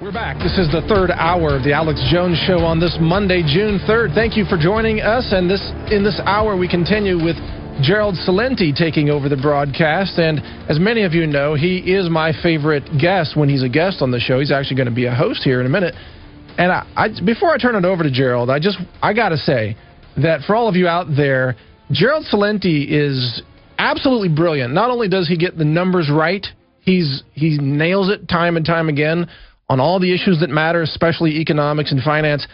We're back. This is the third hour of the Alex Jones Show on this Monday, June 3rd. Thank you for joining us. And in this hour, we continue with Gerald Celente taking over the broadcast. And as many of you know, he is my favorite guest when he's a guest on the show. He's actually going to be a host here in a minute. And before I turn it over to Gerald, I got to say that for all of you out there, Gerald Celente is absolutely brilliant. Not only does he get the numbers right, he nails it time and time again on all the issues that matter, especially economics and finance,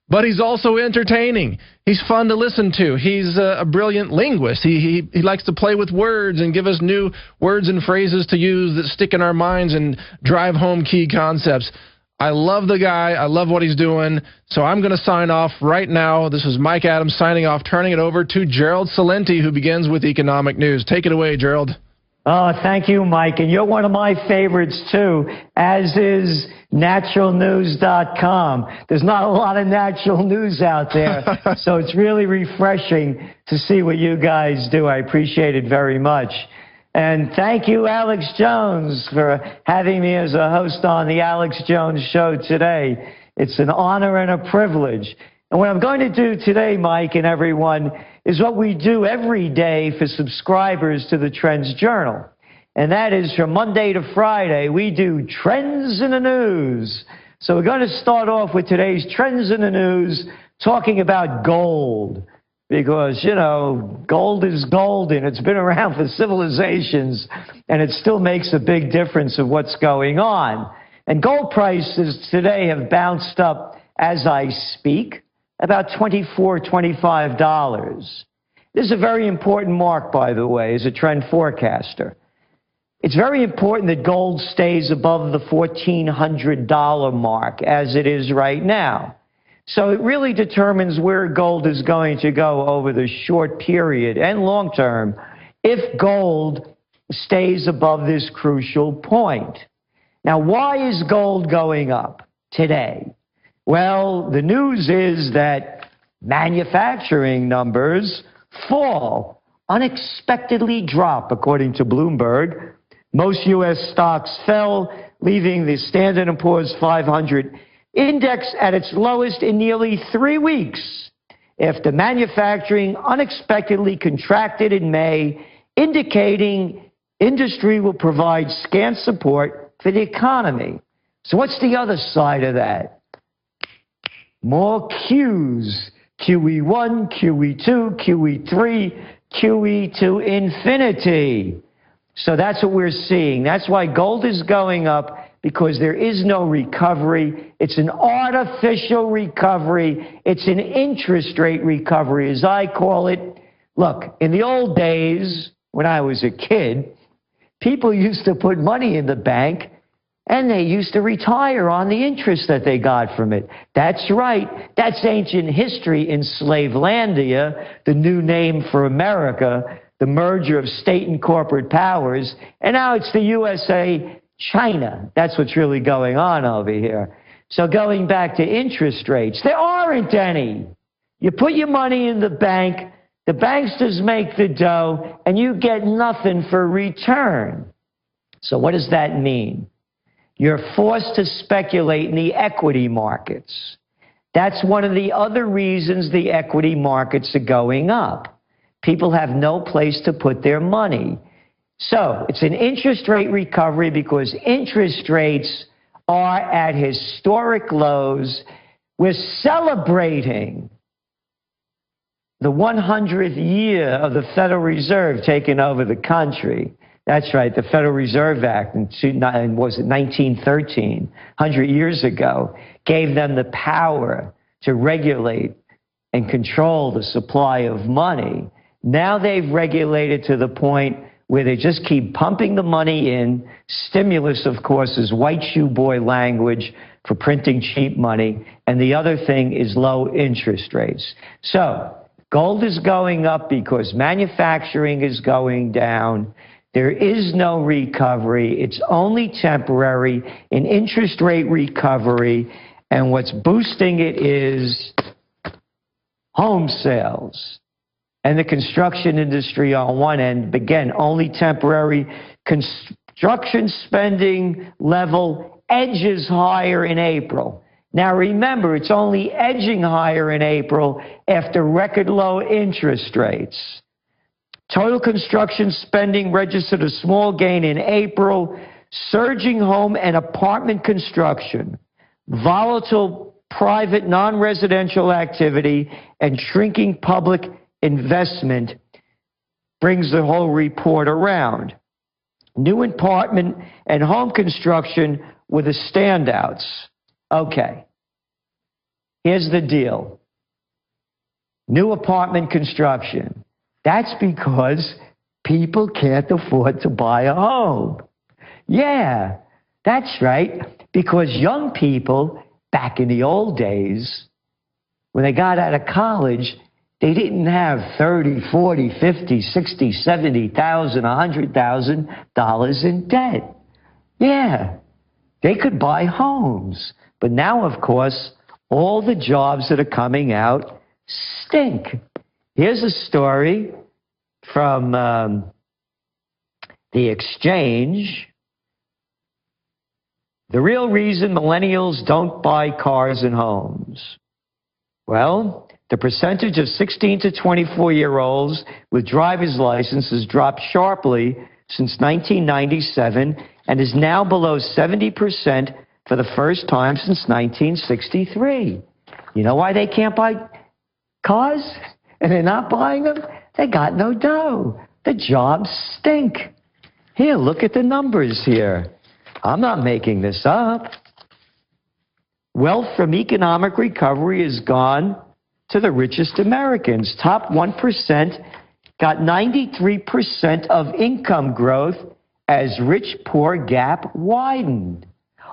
but he's also entertaining. He's fun to listen to. He's a brilliant linguist. He likes to play with words and give us new words and phrases to use that stick in our minds and drive home key concepts. I love the guy. I love what he's doing. So I'm going to sign off right now. This is Mike Adams signing off, turning it over to Gerald Celente, who begins with economic news. Take it away, Gerald. Oh, thank you, Mike. And you're one of my favorites, too, as is naturalnews.com. There's not a lot of natural news out there, so it's really refreshing to see what you guys do. I appreciate it very much. And thank you, Alex Jones, for having me as a host on the Alex Jones Show today. It's an honor and a privilege. And what I'm going to do today, Mike and everyone, is what we do every day for subscribers to the Trends Journal. And that is from Monday to Friday, we do Trends in the News. So we're going to start off with today's Trends in the News, talking about gold. Because, you know, gold is golden. It's been around for civilizations, and it still makes a big difference of what's going on. And gold prices today have bounced up as I speak, about $24, $25. This is a very important mark, by the way, as a trend forecaster. It's very important that gold stays above the $1,400 mark, as it is right now. So it really determines where gold is going to go over the short period and long term if gold stays above this crucial point. Now, why is gold going up today? Well, the news is that manufacturing numbers fall, unexpectedly drop, according to Bloomberg. Most U.S. stocks fell, leaving the Standard & Poor's 500 index at its lowest in nearly 3 weeks after manufacturing unexpectedly contracted in May, indicating industry will provide scant support for the economy. So what's the other side of that? More Qs, QE1, QE2, QE3, QE to infinity. So that's what we're seeing. That's why gold is going up, because there is no recovery. It's an artificial recovery. It's an interest rate recovery, as I call it. Look, in the old days, when I was a kid, people used to put money in the bank, and they used to retire on the interest that they got from it. That's right. That's ancient history in Slavelandia, the new name for America, the merger of state and corporate powers. And now it's the USA, China. That's what's really going on over here. So going back to interest rates, there aren't any. You put your money in the banksters make the dough, and you get nothing for return. So what does that mean? You're forced to speculate in the equity markets. That's one of the other reasons the equity markets are going up. People have no place to put their money. So it's an interest rate recovery because interest rates are at historic lows. We're celebrating the 100th year of the Federal Reserve taking over the country. That's right, the Federal Reserve Act in 1913, 100 years ago, gave them the power to regulate and control the supply of money. Now they've regulated to the point where they just keep pumping the money in. Stimulus, of course, is white shoe boy language for printing cheap money. And the other thing is low interest rates. So gold is going up because manufacturing is going down. There is no recovery. It's only temporary, an interest rate recovery. And what's boosting it is home sales. And the construction industry on one end, again, only temporary. Construction spending level edges higher in April. Now remember, it's only edging higher in April after record low interest rates. Total construction spending registered a small gain in April. Surging home and apartment construction, volatile private non-residential activity, and shrinking public investment brings the whole report around. New apartment and home construction were the standouts. Okay, here's the deal. New apartment construction. That's because people can't afford to buy a home. Yeah, that's right, because young people, back in the old days, when they got out of college, they didn't have $30, $40, $50, $60, $70,000, $100,000 in debt. Yeah, they could buy homes. But now, of course, all the jobs that are coming out stink. Here's a story from The Exchange. The real reason millennials don't buy cars and homes. Well, the percentage of 16 to 24-year-olds with driver's licenses dropped sharply since 1997 and is now below 70% for the first time since 1963. You know why they can't buy cars and they're not buying them? They got no dough. The jobs stink. Here, look at the numbers here. I'm not making this up. Wealth from economic recovery has gone to the richest Americans. Top 1% got 93% of income growth as rich-poor gap widened.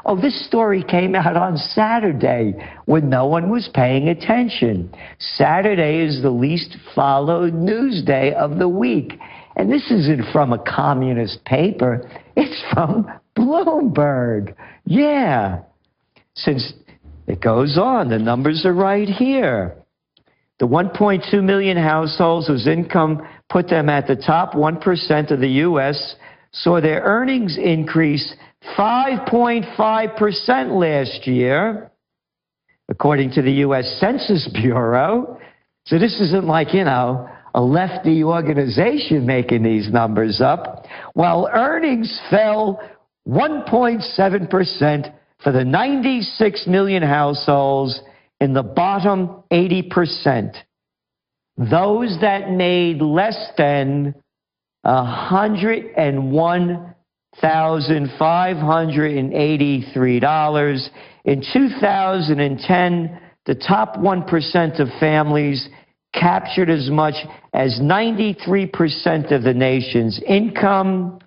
Oh, this story came out on Saturday when no one was paying attention. Saturday is the least followed news day of the week. And this isn't from a communist paper. It's from Bloomberg. Yeah. Since it goes on, the numbers are right here. The 1.2 million households whose income put them at the top 1% of the U.S. saw their earnings increase 5.5% last year, according to the U.S. Census Bureau. So this isn't like, a lefty organization making these numbers up. While earnings fell 1.7% for the 96 million households in the bottom 80%. Those that made less than $101,583. In 2010, the top 1% of families captured as much as 93% of the nation's income.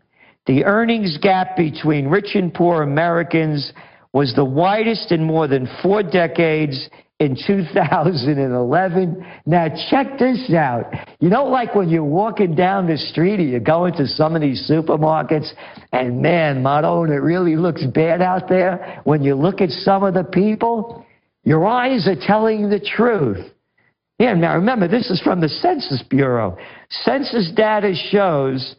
The earnings gap between rich and poor Americans was the widest in more than 4 decades in 2011. Now check this out. Like when you're walking down the street or you go into some of these supermarkets and man, Madone, it really looks bad out there. When you look at some of the people, your eyes are telling the truth. Yeah, now remember, this is from the Census Bureau. Census data shows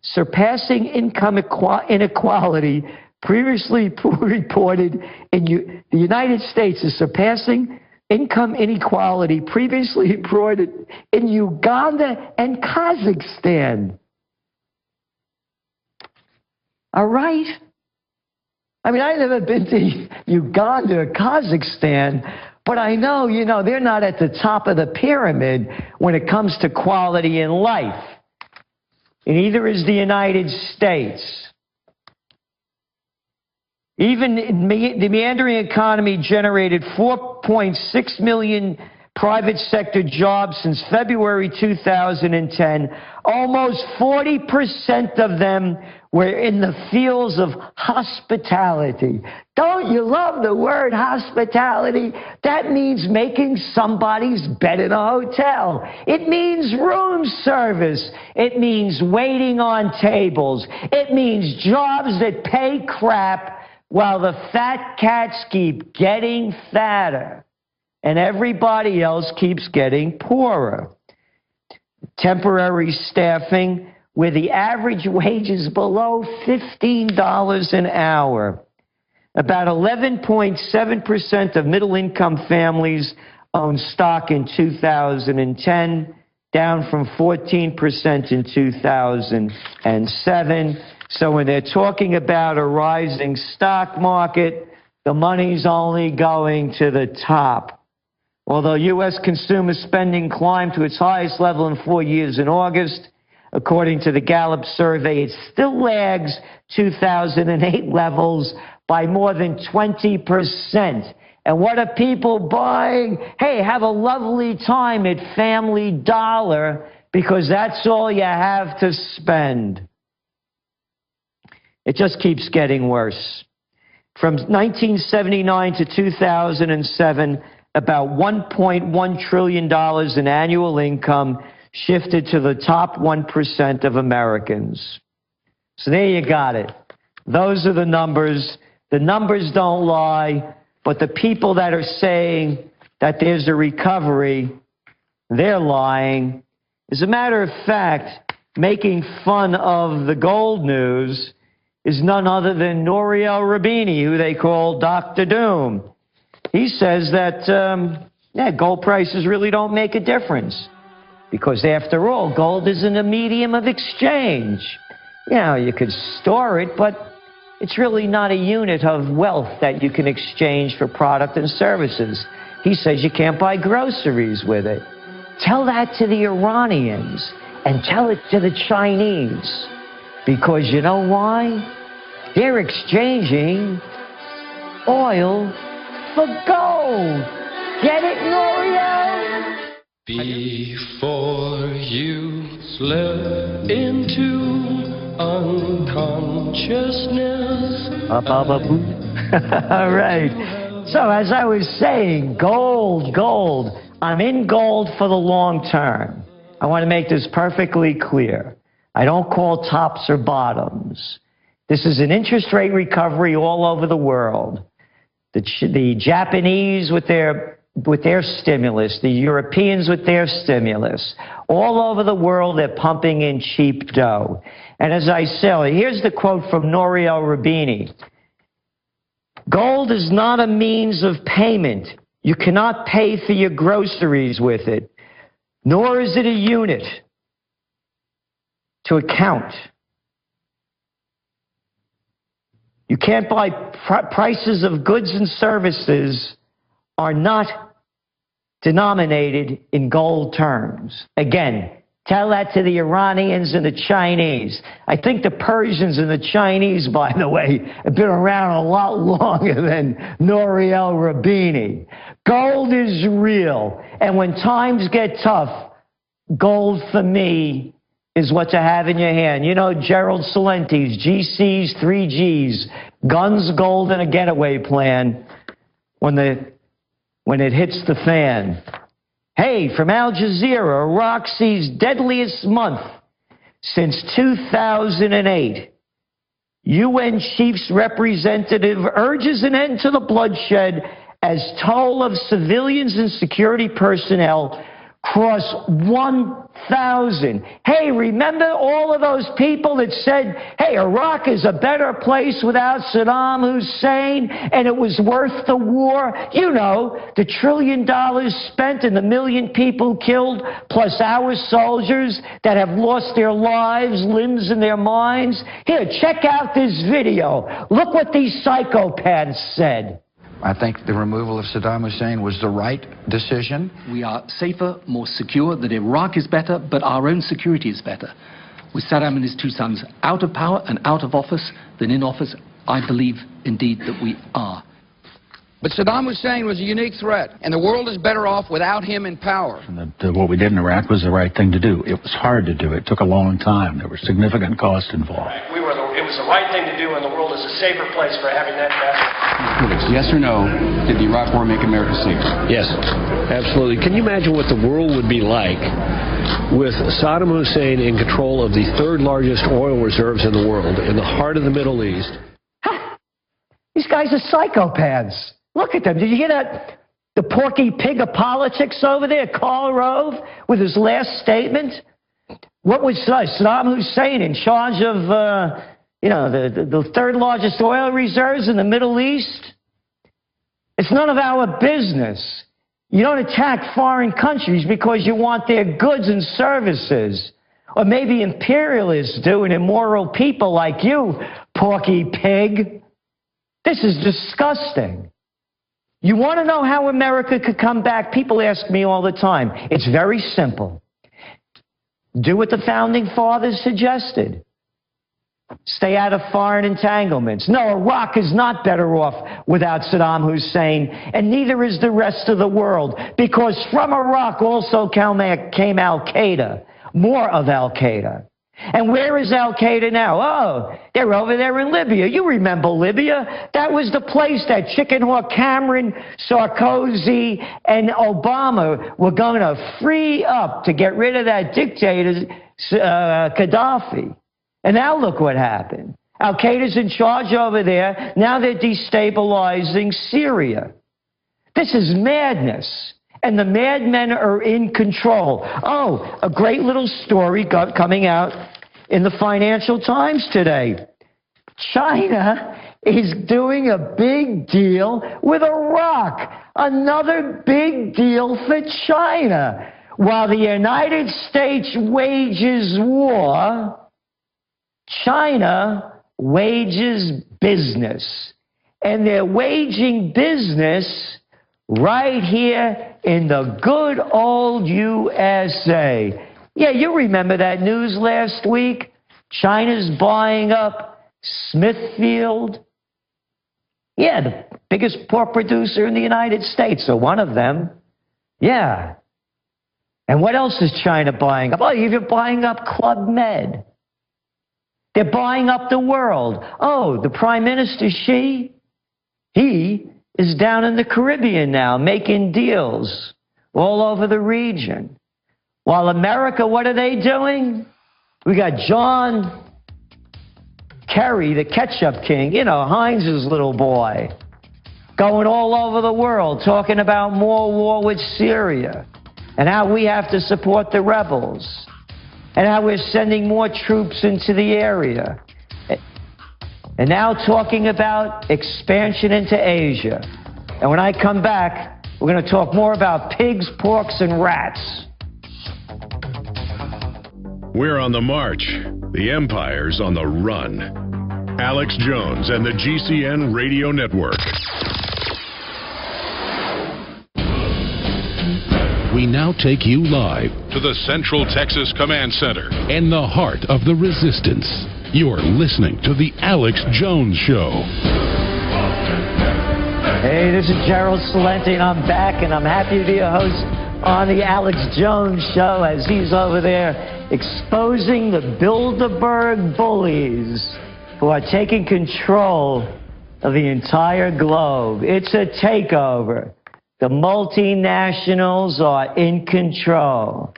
surpassing income inequality previously reported in the United States is surpassing income inequality previously reported in Uganda and Kazakhstan. All right? I've never been to Uganda or Kazakhstan, but I know, they're not at the top of the pyramid when it comes to quality in life. And neither is the United States. Even the meandering economy generated 4.6 million private sector jobs since February 2010. Almost 40% of them were in the fields of hospitality. Don't you love the word hospitality? That means making somebody's bed in a hotel. It means room service. It means waiting on tables. It means jobs that pay crap while the fat cats keep getting fatter and everybody else keeps getting poorer. Temporary staffing, where the average wage is below $15 an hour. About 11.7% of middle-income families own stock in 2010, down from 14% in 2007. So when they're talking about a rising stock market, the money's only going to the top. Although U.S. consumer spending climbed to its highest level in 4 years in August, according to the Gallup survey, it still lags 2008 levels by more than 20%. And what are people buying? Hey, have a lovely time at Family Dollar because that's all you have to spend. It just keeps getting worse. From 1979 to 2007, about $1.1 trillion in annual income shifted to the top 1% of Americans. So there you got it. Those are the numbers. The numbers don't lie, but the people that are saying that there's a recovery, they're lying. As a matter of fact, making fun of the gold news is none other than Nouriel Roubini, who they call Dr. Doom. He says that, gold prices really don't make a difference because, after all, gold isn't a medium of exchange. You know, you could store it, but it's really not a unit of wealth that you can exchange for product and services. He says you can't buy groceries with it. Tell that to the Iranians and tell it to the Chinese. Because you know why? They're exchanging oil for gold. Get it, Nouriel? Before you slip into unconsciousness. All right. So as I was saying, gold. I'm in gold for the long term. I want to make this perfectly clear. I don't call tops or bottoms. This is an interest rate recovery all over the world. The Japanese with their stimulus, the Europeans with their stimulus. All over the world, they're pumping in cheap dough. And as I say, here's the quote from Nouriel Roubini. Gold is not a means of payment. You cannot pay for your groceries with it, nor is it a unit to account. You can't buy prices of goods and services are not denominated in gold terms. Again, tell that to the Iranians and the Chinese. I think the Persians and the Chinese, by the way, have been around a lot longer than Nouriel Roubini. Gold is real. And when times get tough, gold for me is what to have in your hand. You know, Gerald Celente's GC's 3Gs, guns, gold, and a getaway plan when it hits the fan. Hey, from Al Jazeera, Iraq sees deadliest month since 2008. UN Chief's representative urges an end to the bloodshed as toll of civilians and security personnel cross 1,000. Hey, remember all of those people that said, hey, Iraq is a better place without Saddam Hussein, and it was worth the war? You know, the $1 trillion spent and the 1 million people killed, plus our soldiers that have lost their lives, limbs, and their minds. Here, check out this video. Look what these psychopaths said. I think the removal of Saddam Hussein was the right decision. We are safer, more secure, that Iraq is better, but our own security is better. With Saddam and his two sons out of power and out of office than in office, I believe, indeed, that we are. But Saddam Hussein was a unique threat, and the world is better off without him in power. What we did in Iraq was the right thing to do. It was hard to do. It took a long time. There were significant costs involved. It was the right thing to do, and the world is a safer place for having that message. Yes or no, did the Iraq War make America safer? Yes, absolutely. Can you imagine what the world would be like with Saddam Hussein in control of the third largest oil reserves in the world, in the heart of the Middle East? These guys are psychopaths. Look at them. Did you hear that? The porky pig of politics over there, Karl Rove, with his last statement? What was Saddam Hussein in charge of the third largest oil reserves in the Middle East. It's none of our business. You don't attack foreign countries because you want their goods and services. Or maybe imperialists do, and immoral people like you, porky pig. This is disgusting. You want to know how America could come back? People ask me all the time. It's very simple. Do what the founding fathers suggested. Stay out of foreign entanglements. No, Iraq is not better off without Saddam Hussein, and neither is the rest of the world, because from Iraq also came Al-Qaeda, more of Al-Qaeda. And where is Al-Qaeda now? Oh, they're over there in Libya. You remember Libya? That was the place that Chicken Hawk Cameron, Sarkozy, and Obama were going to free up to get rid of that dictator, Gaddafi. And now look what happened. Al-Qaeda's in charge over there. Now they're destabilizing Syria. This is madness. And the madmen are in control. Oh, a great little story coming out in the Financial Times today. China is doing a big deal with Iraq. Another big deal for China. While the United States wages war, China wages business. And they're waging business right here in the good old USA. Yeah, you remember that news last week? China's buying up Smithfield. Yeah, the biggest pork producer in the United States, or one of them. Yeah. And what else is China buying up? Oh, you're buying up Club Med. They're buying up the world. Oh, the Prime Minister, he is down in the Caribbean now, making deals all over the region. While America, what are they doing? We got John Kerry, the ketchup king, Heinz's little boy, going all over the world, talking about more war with Syria, and how we have to support the rebels, and how we're sending more troops into the area. And now talking about expansion into Asia. And when I come back, we're going to talk more about pigs, porks, and rats. We're on the march. The empire's on the run. Alex Jones and the GCN Radio Network. We now take you live to the Central Texas Command Center in the heart of the resistance. You're listening to the Alex Jones Show. Hey, this is Gerald Celente, and I'm back, and I'm happy to be a host on the Alex Jones Show as he's over there exposing the Bilderberg bullies who are taking control of the entire globe. It's a takeover. The multinationals are in control.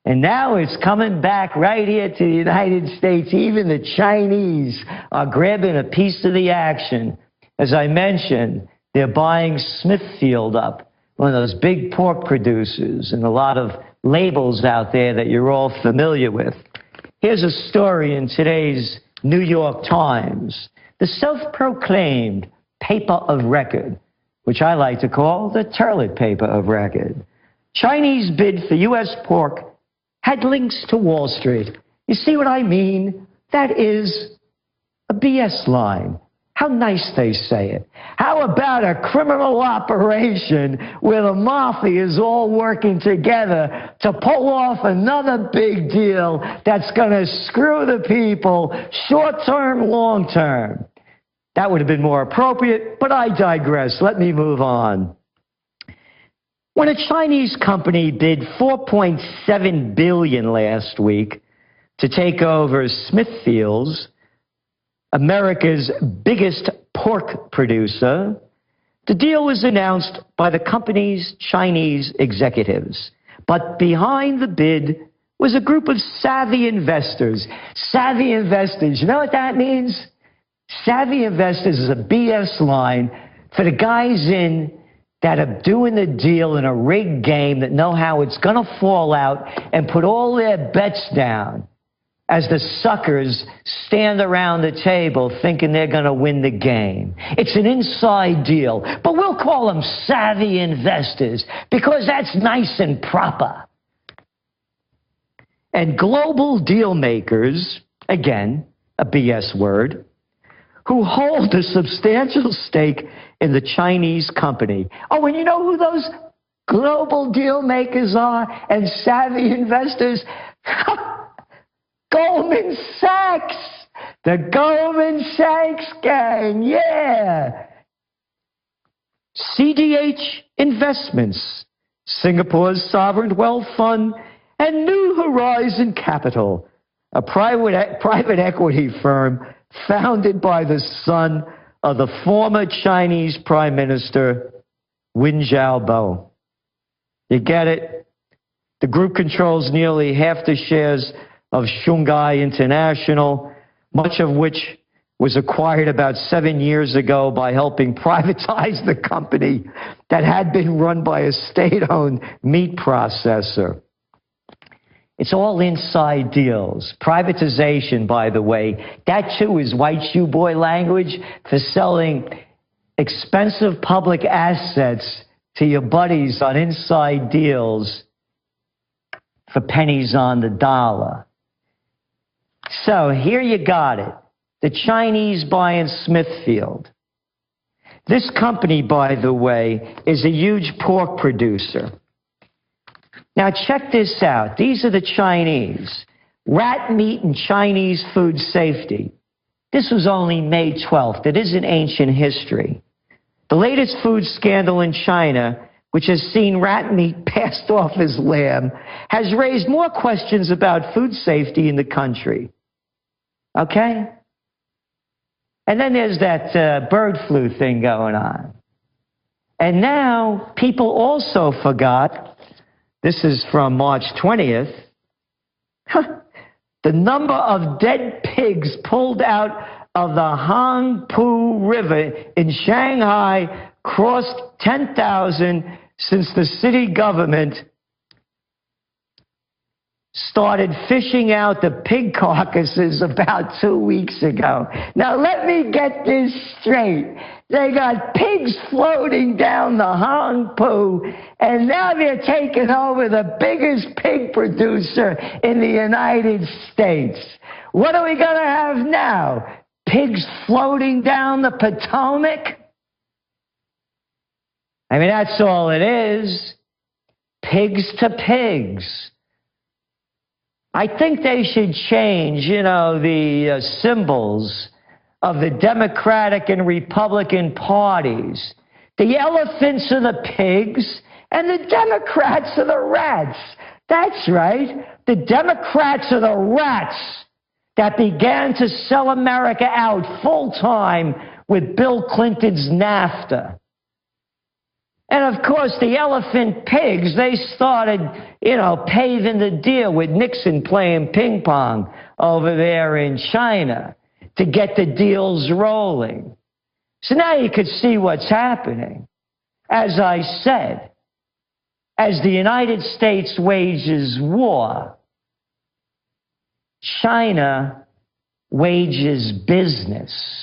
And now it's coming back right here to the United States. Even the Chinese are grabbing a piece of the action. As I mentioned, they're buying Smithfield up, one of those big pork producers, and a lot of labels out there that you're all familiar with. Here's a story in today's New York Times. The self-proclaimed paper of record, which I like to call the toilet paper of record. Chinese bid for U.S. pork had links to Wall Street. You see what I mean? That is a BS line. How nice they say it. How about a criminal operation where the mafia is all working together to pull off another big deal that's going to screw the people short-term, long-term? That would have been more appropriate, but I digress. Let me move on. When a Chinese company bid $4.7 billion last week to take over Smithfield's, America's biggest pork producer, the deal was announced by the company's Chinese executives. But behind the bid was a group of savvy investors. Savvy investors, you know what that means? Savvy investors is a BS line for the guys in that are doing the deal in a rigged game, that know how it's going to fall out and put all their bets down. as the suckers stand around the table thinking they're going to win the game. It's an inside deal, but we'll call them savvy investors because that's nice and proper. And global deal makers, again, a BS word, who hold a substantial stake in the Chinese company. Oh, and you know who those global deal makers are and savvy investors? Goldman Sachs, the Goldman Sachs gang, yeah. CDH Investments, Singapore's sovereign wealth fund, and New Horizon Capital, a private equity firm founded by the son of the former Chinese Prime Minister Wen Jiabao. You get it? The group controls nearly half the shares of Shanghai International, much of which was acquired about 7 years ago by helping privatize the company that had been run by a state-owned meat processor. It's all inside deals. Privatization, by the way, that too is white shoe boy language for selling expensive public assets to your buddies on inside deals for pennies on the dollar. So here you got it. The Chinese buying Smithfield. This company, by the way, is a huge pork producer. Now check this out. These are the Chinese. Rat meat and Chinese food safety. This was only May 12th. It isn't ancient history. The latest food scandal in China, which has seen rat meat passed off as lamb, has raised more questions about food safety in the country. Okay? And then there's that bird flu thing going on. And now people also forgot, this is from March 20th, the number of dead pigs pulled out of the Hangpu River in Shanghai crossed 10,000 since the city government started fishing out the pig carcasses about 2 weeks ago. Now, let me get this straight. They got pigs floating down the Hangpu, and now they're taking over the biggest pig producer in the United States. What are we going to have now? Pigs floating down the Potomac? I mean, that's all it is. Pigs to pigs. I think they should change, the symbols of the Democratic and Republican parties. The elephants are the pigs, and the Democrats are the rats. That's right. The Democrats are the rats that began to sell America out full-time with Bill Clinton's NAFTA. And, of course, the elephant pigs, they started, paving the deal with Nixon playing ping pong over there in China to get the deals rolling. So now you could see what's happening. As I said, as the United States wages war, China wages business.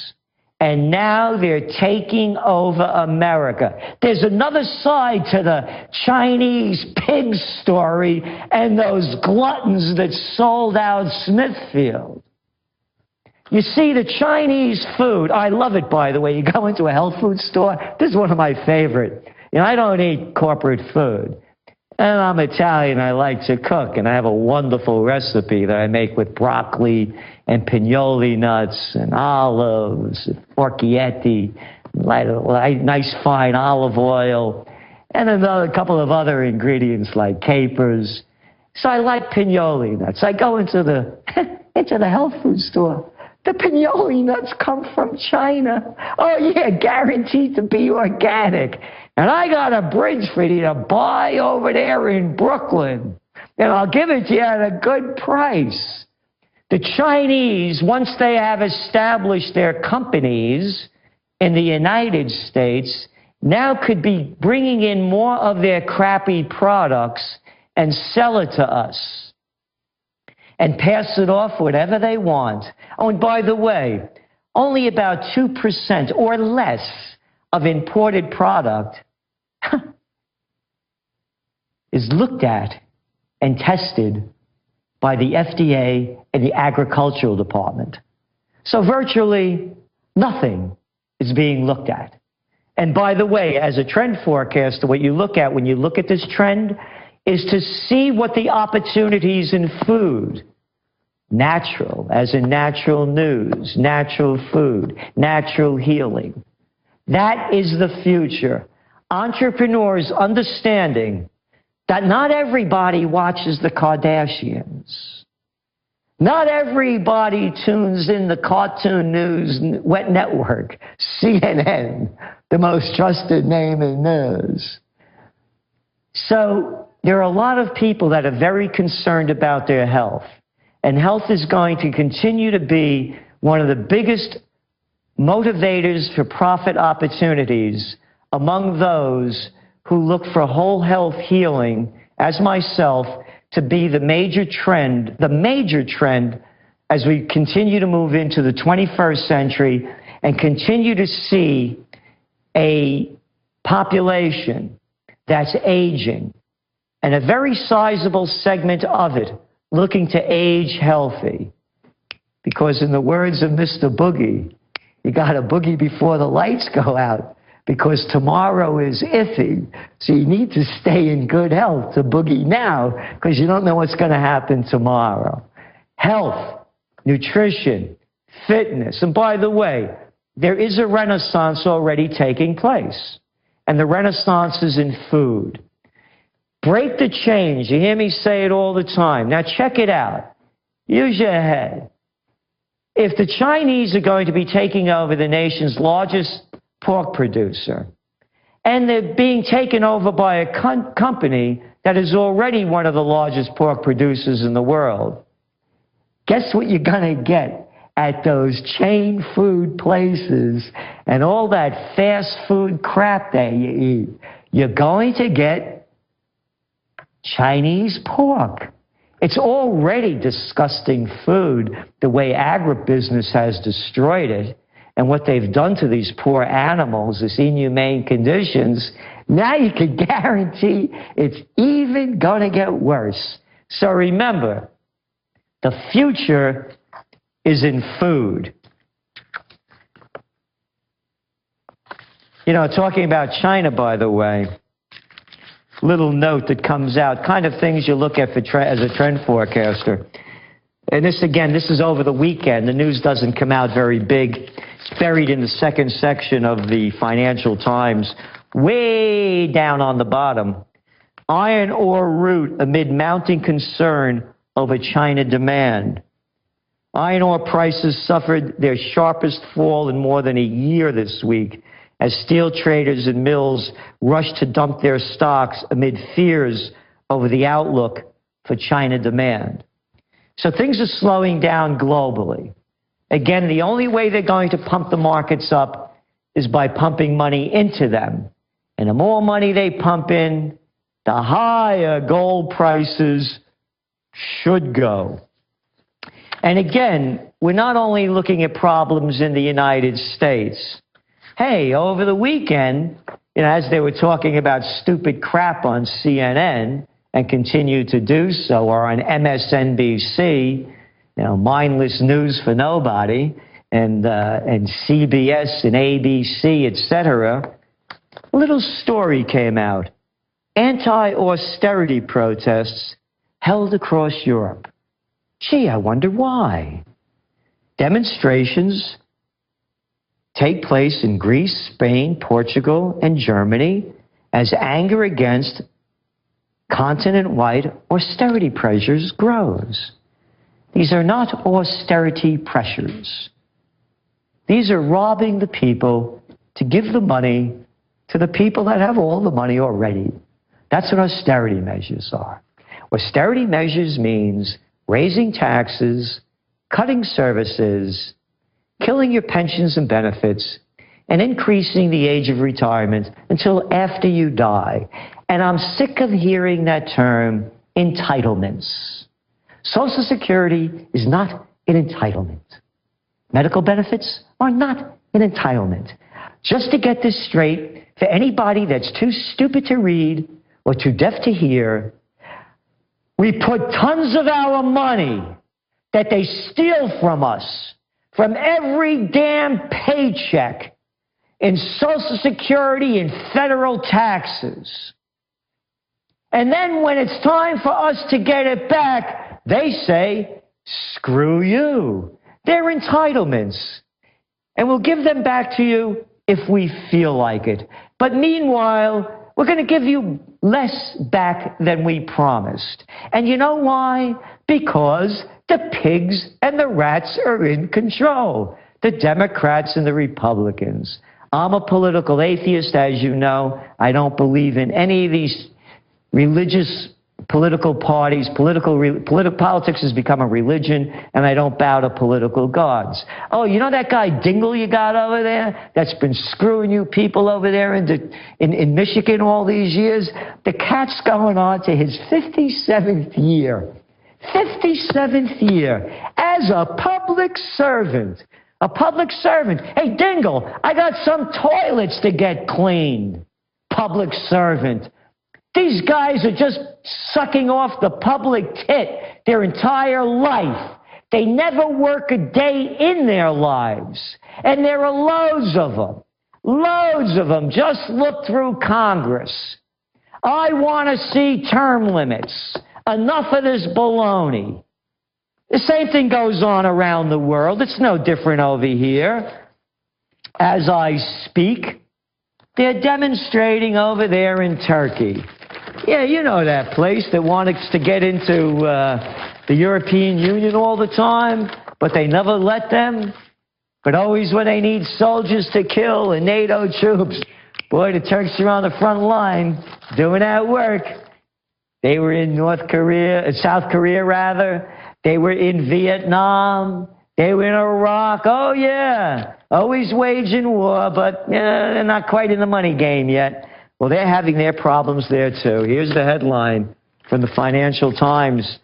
And now they're taking over America. There's another side to the Chinese pig story and those gluttons that sold out Smithfield. You see, the Chinese food, I love it, by the way. You go into a health food store, this is one of my favorite. I don't eat corporate food. And I'm Italian, I like to cook, and I have a wonderful recipe that I make with broccoli and pignoli nuts and olives, and porchietti, nice fine olive oil, and a couple of other ingredients like capers. So I like pignoli nuts. I go into the health food store. The pignoli nuts come from China. Oh, yeah, guaranteed to be organic. And I got a bridge for you to buy over there in Brooklyn. And I'll give it to you at a good price. The Chinese, once they have established their companies in the United States, now could be bringing in more of their crappy products and sell it to us. and pass it off whatever they want. Oh, and by the way, only about 2% or less of imported product is looked at and tested by the FDA and the Agricultural Department. So virtually nothing is being looked at. And by the way, as a trend forecaster, what you look at when you look at this trend is to see what the opportunities in food, natural, as in natural news, natural food, natural healing. That is the future. Entrepreneurs understanding that not everybody watches the Kardashians. Not everybody tunes in the Cartoon News Network, CNN, the most trusted name in news. So there are a lot of people that are very concerned about their health. And health is going to continue to be one of the biggest motivators for profit opportunities among those who look for whole health healing, as myself, to be the major trend as we continue to move into the 21st century and continue to see a population that's aging, and a very sizable segment of it looking to age healthy. Because in the words of Mr. Boogie, you got to boogie before the lights go out, because tomorrow is iffy. So you need to stay in good health to boogie now, because you don't know what's going to happen tomorrow. Health, nutrition, fitness. And by the way, there is a renaissance already taking place. And the renaissance is in food. Break the change. You hear me say it all the time. Now check it out. Use your head. If the Chinese are going to be taking over the nation's largest pork producer, and they're being taken over by a company that is already one of the largest pork producers in the world, guess what you're going to get at those chain food places and all that fast food crap that you eat? You're going to get Chinese pork. It's already disgusting food, the way agribusiness has destroyed it and what they've done to these poor animals, this inhumane conditions. Now you can guarantee it's even going to get worse. So remember, the future is in food. You know, talking about China, by the way, little note that comes out, kind of things you look at for as a trend forecaster. And this, again, this is over the weekend. The news doesn't come out very big. It's buried in the second section of the Financial Times, way down on the bottom. Iron ore route amid mounting concern over China demand. Iron ore prices suffered their sharpest fall in more than a year this week, as steel traders and mills rushed to dump their stocks amid fears over the outlook for China demand. So things are slowing down globally. Again, the only way they're going to pump the markets up is by pumping money into them. And the more money they pump in, the higher gold prices should go. And again, we're not only looking at problems in the United States. Hey, over the weekend, you know, as they were talking about stupid crap on CNN and continue to do so, or on MSNBC, you know, mindless news for nobody, and CBS and ABC, etc., a little story came out. Anti-austerity protests held across Europe. Gee, I wonder why. Demonstrations take place in Greece, Spain, Portugal, and Germany as anger against continent-wide austerity pressures grows. These are not austerity pressures. These are robbing the people to give the money to the people that have all the money already. That's what austerity measures are. Austerity measures means raising taxes, cutting services, killing your pensions and benefits, and increasing the age of retirement until after you die. And I'm sick of hearing that term, entitlements. Social Security is not an entitlement. Medical benefits are not an entitlement. Just to get this straight, for anybody that's too stupid to read or too deaf to hear, we put tons of our money that they steal from us, from every damn paycheck, in Social Security and federal taxes. And then when it's time for us to get it back, they say, screw you. They're entitlements. And we'll give them back to you if we feel like it. But meanwhile, we're going to give you less back than we promised. And you know why? Because the pigs and the rats are in control. The Democrats and the Republicans. I'm a political atheist, as you know. I don't believe in any of these religious political parties. Politics has become a religion, and I don't bow to political gods. Oh, you know that guy Dingle you got over there that's been screwing you people over there in Michigan all these years? The cat's going on to his 57th year. 57th year as a public servant. A public servant. Hey, Dingle, I got some toilets to get cleaned. Public servant. These guys are just sucking off the public tit their entire life. They never work a day in their lives. And there are loads of them. Loads of them. Just look through Congress. I want to see term limits. Enough of this baloney. The same thing goes on around the world. It's no different over here. As I speak, they're demonstrating over there in Turkey. Yeah, you know that place that wants to get into the European Union all the time, but they never let them. But always when they need soldiers to kill and NATO troops, boy, the Turks are on the front line doing that work. They were in South Korea rather. They were in Vietnam. They were in Iraq. Oh, yeah. Always waging war, but they're not quite in the money game yet. Well, they're having their problems there, too. Here's the headline from the Financial Times.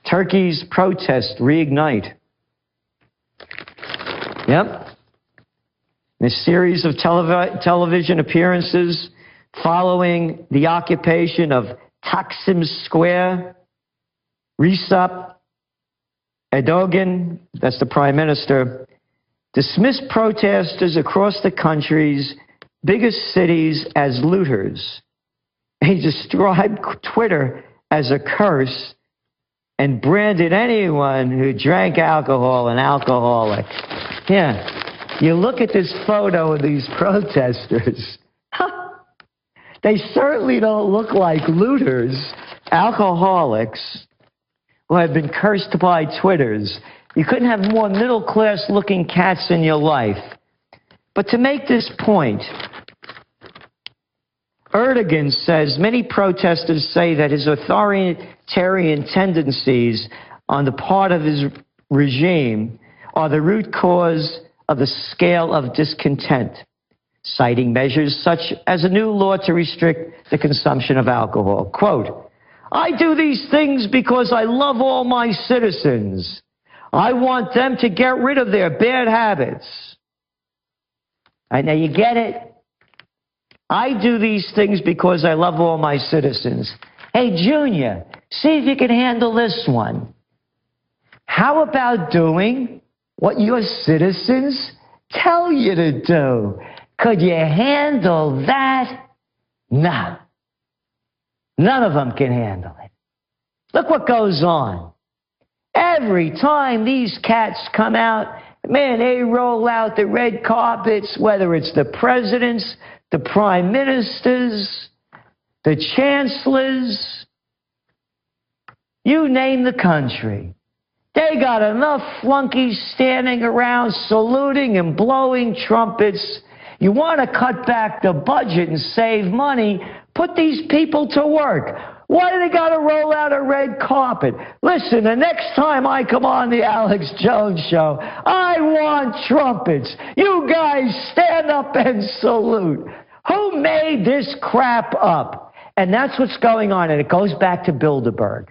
Turkey's protests reignite. Yep. In a series of television appearances following the occupation of Taksim Square, Recep Erdogan, that's the prime minister, dismissed protesters across the country's biggest cities as looters. He described Twitter as a curse and branded anyone who drank alcohol an alcoholic. Yeah, you look at this photo of these protesters. They certainly don't look like looters, alcoholics, who have been cursed by Twitters. You couldn't have more middle-class looking cats in your life. But to make this point, Erdogan says many protesters say that his authoritarian tendencies on the part of his regime are the root cause of the scale of discontent, citing measures such as a new law to restrict the consumption of alcohol. Quote, I do these things because I love all my citizens. I want them to get rid of their bad habits. All right, now you get it? I do these things because I love all my citizens. Hey, Junior, see if you can handle this one. How about doing what your citizens tell you to do? Could you handle that? No. None of them can handle it. Look what goes on. Every time these cats come out, man, they roll out the red carpets, whether it's the presidents, the prime ministers, the chancellors, you name the country. They got enough flunkies standing around saluting and blowing trumpets. You want to cut back the budget and save money, put these people to work. Why do they got to roll out a red carpet? Listen, the next time I come on the Alex Jones Show, I want trumpets. You guys stand up and salute. Who made this crap up? And that's what's going on, and it goes back to Bilderberg.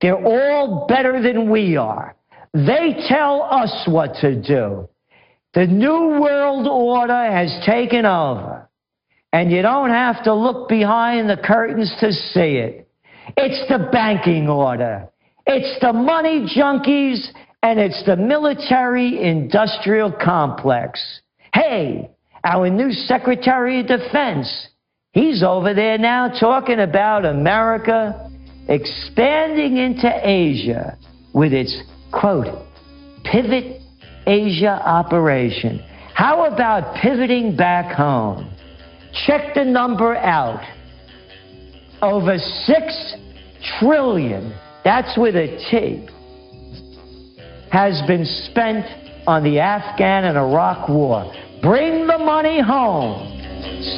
They're all better than we are. They tell us what to do. The New World Order has taken over. And you don't have to look behind the curtains to see it. It's the banking order. It's the money junkies, and it's the military-industrial complex. Hey, our new Secretary of Defense, he's over there now talking about America expanding into Asia with its, quote, pivot Asia operation. How about pivoting back home? Check the number out. Over $6 trillion, that's with a T, has been spent on the Afghan and Iraq war. Bring the money home.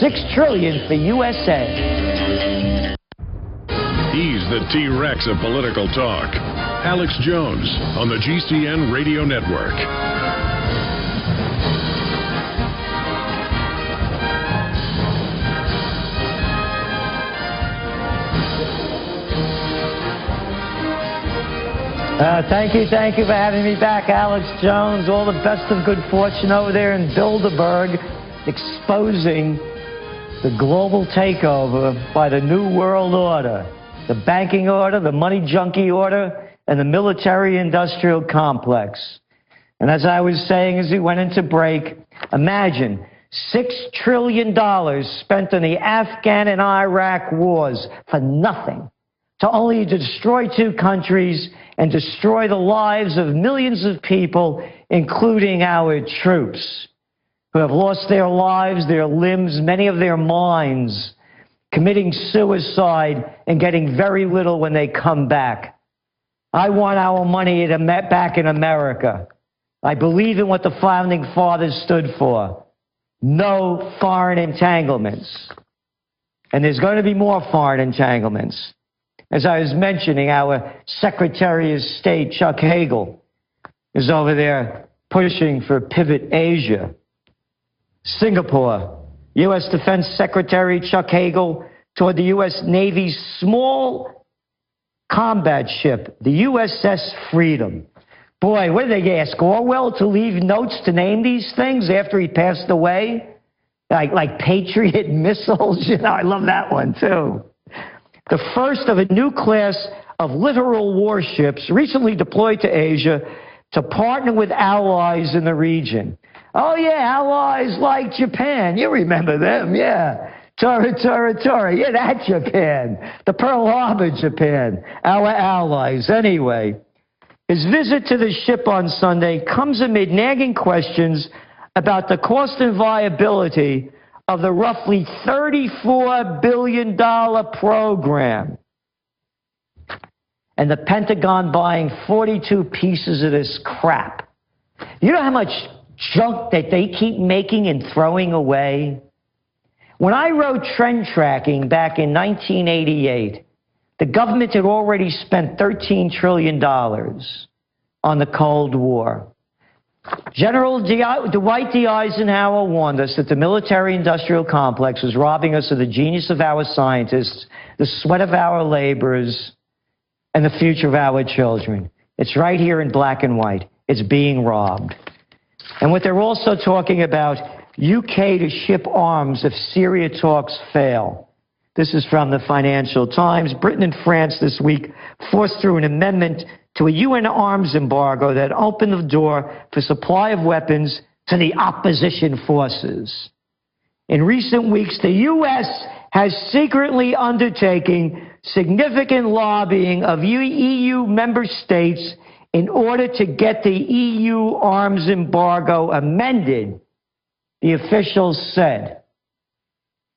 $6 trillion for USA. He's the T-Rex of political talk. Alex Jones on the GCN Radio Network. Thank you for having me back, Alex Jones. All the best of good fortune over there in Bilderberg, exposing the global takeover by the New World Order, the banking order, the money junkie order, and the military-industrial complex. And as I was saying as we went into break, imagine $6 trillion spent on the Afghan and Iraq wars for nothing, to only destroy two countries and destroy the lives of millions of people, including our troops, who have lost their lives, their limbs, many of their minds, committing suicide and getting very little when they come back. I want our money back in America. I believe in what the Founding Fathers stood for. No foreign entanglements. And there's going to be more foreign entanglements. As I was mentioning, our Secretary of State, Chuck Hagel, is over there pushing for Pivot Asia. Singapore, U.S. Defense Secretary Chuck Hagel toward the U.S. Navy's small combat ship, the USS Freedom. Boy, what did they ask Orwell to leave notes to name these things after he passed away? Like Patriot missiles? You know, I love that one, too. The first of a new class of littoral warships recently deployed to Asia to partner with allies in the region. Oh, yeah, allies like Japan. You remember them, yeah. Tora, yeah, that Japan. The Pearl Harbor Japan. Our allies. Anyway, his visit to the ship on Sunday comes amid nagging questions about the cost and viability of the roughly $34 billion program. And the Pentagon buying 42 pieces of this crap. You know how much junk that they keep making and throwing away? When I wrote Trend Tracking back in 1988, the government had already spent $13 trillion on the Cold War. General Dwight D. Eisenhower warned us that the military-industrial complex was robbing us of the genius of our scientists, the sweat of our laborers, and the future of our children. It's right here in black and white. It's being robbed. And what they're also talking about, UK to ship arms if Syria talks fail. This is from the Financial Times. Britain and France this week forced through an amendment to a UN arms embargo that opened the door for supply of weapons to the opposition forces. In recent weeks, the U.S. has secretly undertaken significant lobbying of EU member states in order to get the EU arms embargo amended, the officials said.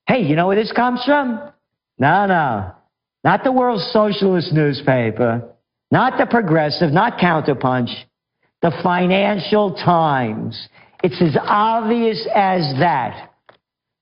Hey, you know where this comes from? No, not the World Socialist newspaper. Not the Progressive, not Counterpunch, the Financial Times. It's as obvious as that.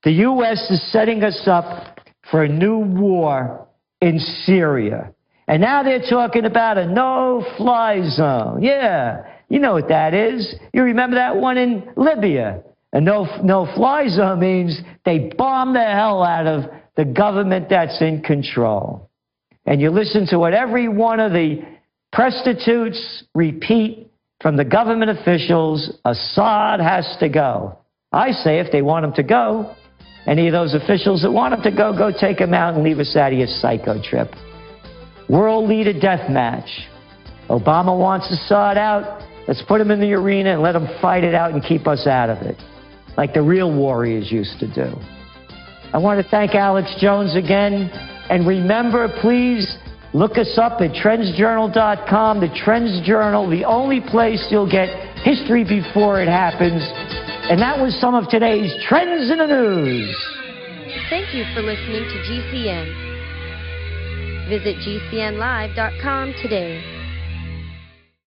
The U.S. is setting us up for a new war in Syria. And now they're talking about a no-fly zone. Yeah, you know what that is. You remember that one in Libya. A no-fly zone means they bomb the hell out of the government that's in control. and you listen to what every one of the prostitutes repeat from the government officials, Assad has to go. I say if they want him to go, any of those officials that want him to go, go take him out and leave us out of your psycho trip. World leader death match. Obama wants Assad out. Let's put him in the arena and let him fight it out and keep us out of it, like the real warriors used to do. I want to thank Alex Jones again. And remember, please look us up at TrendsJournal.com. The Trends Journal, the only place you'll get history before it happens. And that was some of today's Trends in the News. Thank you for listening to GCN. Visit GCNlive.com today.